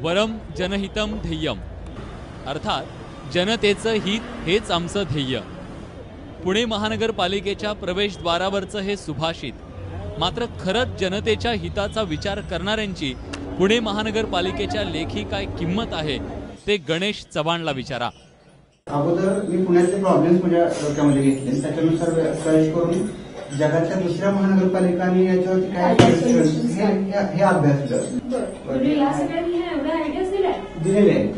वरम जनहितम ध्येयम, अर्थात जनतेचं हित हेच आमचं ध्येय. पुणे महानगरपालिकेच्या प्रवेशद्वारावरचं हे सुभाषित मात्र खरंच जनतेच्या हिताचा विचार करणाऱ्यांची पुणे महानगरपालिकेच्या लेखी काय किंमत आहे ते गणेश चव्हाणला विचारा. अगोदर मी पुण्याचे प्रॉब्लेम्स माझ्या डोक्यामध्ये घेतले, त्याच्यानुसार सर्च करून जगाच्या दुसऱ्या महानगरपालिकांनी याच्यावरती काय हे अभ्यास दिलेले आहेत.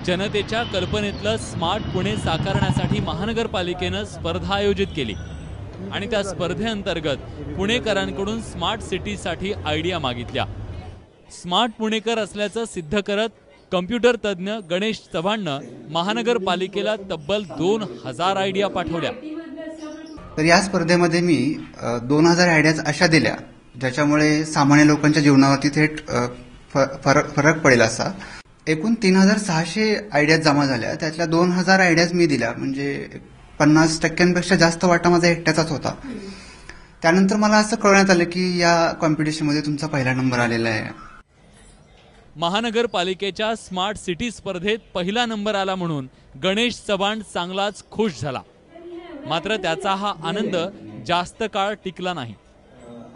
जनतेच्या कल्पनेतलं स्मार्ट पुणे साकारण्यासाठी महानगरपालिकेनं स्पर्धा आयोजित केली आणि त्या स्पर्धेअंतर्गत पुणेकरांकडून स्मार्ट सिटीसाठी आयडिया मागितल्या. स्मार्ट पुणेकर असल्याचं सिद्ध करत कम्प्युटर तज्ज्ञ गणेश चव्हाणनं महानगरपालिकेला तब्बल 2000 आयडिया पाठवल्या. तर या स्पर्धेमध्ये मी 2000 आयडियाज अशा दिल्या ज्याच्यामुळे सामान्य लोकांच्या जीवनावरती थेट फरक पडेल असा. एकूण 3600 आयडियाज जमा झाल्या, त्यातल्या 2000 आयडियाज मी दिल्या, म्हणजे 50% जास्त वाटा माझा एकट्याचाच होता. त्यानंतर मला असं कळण्यात आलं की या कॉम्पिटिशनमध्ये तुमचा पहिला नंबर आलेला आहे. महानगरपालिकेच्या स्मार्ट सिटी स्पर्धेत पहिला नंबर आला म्हणून गणेश चव्हाण चांगलाच खुश झाला. मात्र त्याचा हा आनंद जास्त काळ टिकला नाही,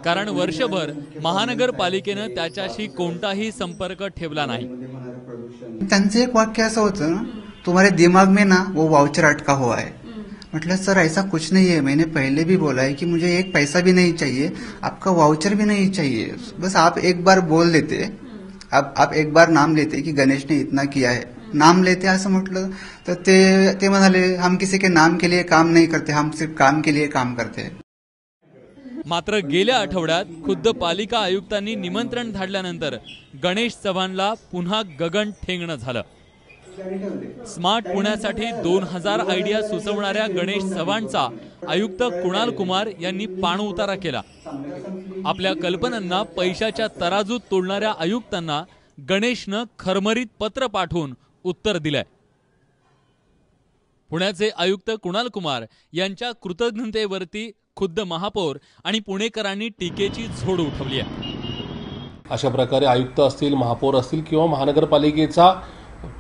कारण वर्षभर महानगरपालिकेनं त्याच्याशी कोणताही संपर्क ठेवला नाही. त्यांचं एक वाक्य असं होतं ना, तुम्हारे दिमाग में ना वो वाउचर अटका हुआ है. मतलब सर ऐसा कुछ नहीं है, मैंने पहले भी बोला है कि मुझे एक पैसा भी नहीं चाहिए, आपका वाउचर भी नहीं चाहिए, बस आप एक बार बोल देते, आप एक बार नाम लेते कि गणेश ने इतना किया है, नाम लेते असं म्हटलं तर ते म्हणाले हम किसी के नाम के लिए काम नहीं करते, हम सिर्फ काम के लिए काम करते. मात्र गेल्या आठवड्यात खुद्द पालिका आयुक्तांनी निमंत्रण धाडल्यानंतर गणेश चव्हाणला पुन्हा गगन ठेंगणं झालं. स्मार्ट पुण्यासाठी 2000 आयडिया सुचवणाऱ्या गणेश चव्हाणचा आयुक्त कुणाल कुमार यांनी पाणउतारा केला. आपल्या कल्पनांना पैशाच्या तराजूत तोडणाऱ्या आयुक्तांना गणेशनं खरमरीत पत्र पाठवून उत्तर दिलंय. पुण्याचे आयुक्त कुणाल कुमार यांच्या कृतज्ञतेवरती खुद्द महापौर आणि पुणेकरांनी टीकेची झोड उठवली आहे. अशा प्रकारे आयुक्त असतील, महापौर असतील किंवा महानगरपालिकेचा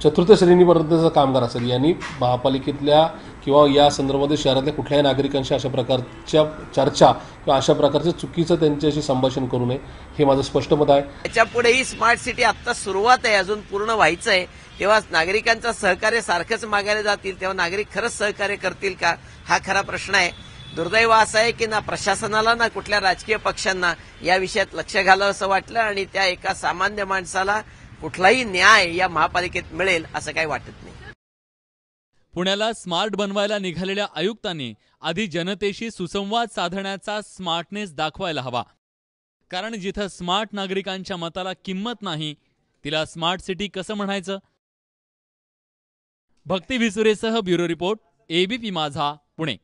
चतुर्थ श्रेणीपर्यंतचा कामगार असेल, यांनी महापालिकेतल्या किंवा या संदर्भामध्ये शहरातल्या कुठल्याही नागरिकांशी अशा प्रकारच्या चर्चा किंवा अशा प्रकारचं चुकीचं त्यांच्याशी संभाषण करू नये, हे माझं स्पष्ट मत आहे. त्याच्यापुढेही स्मार्ट सिटी आता सुरुवात आहे, अजून पूर्ण व्हायचं आहे. तेव्हा नागरिकांचं सहकार्य सारखंच मागायला जातील, तेव्हा नागरिक खरंच सहकार्य करतील का, हा खरा प्रश्न आहे. दुर्दैव असं आहे की ना प्रशासनाला ना कुठल्या राजकीय पक्षांना या विषयात लक्ष घालावं असं वाटलं आणि त्या एका सामान्य माणसाला कुठलाही न्याय या महापालिकेत मिळेल असं काही वाटत नाही. पुण्याला स्मार्ट बनवायला निघालेल्या आयुक्तांनी आधी जनतेशी सुसंवाद साधण्याचा स्मार्टनेस दाखवायला हवा. कारण जिथं स्मार्ट नागरिकांच्या मताला किंमत नाही, तिला स्मार्ट सिटी कसं म्हणायचं. भक्ती विसुरेसह ब्युरो रिपोर्ट, एबीपी माझा, पुणे.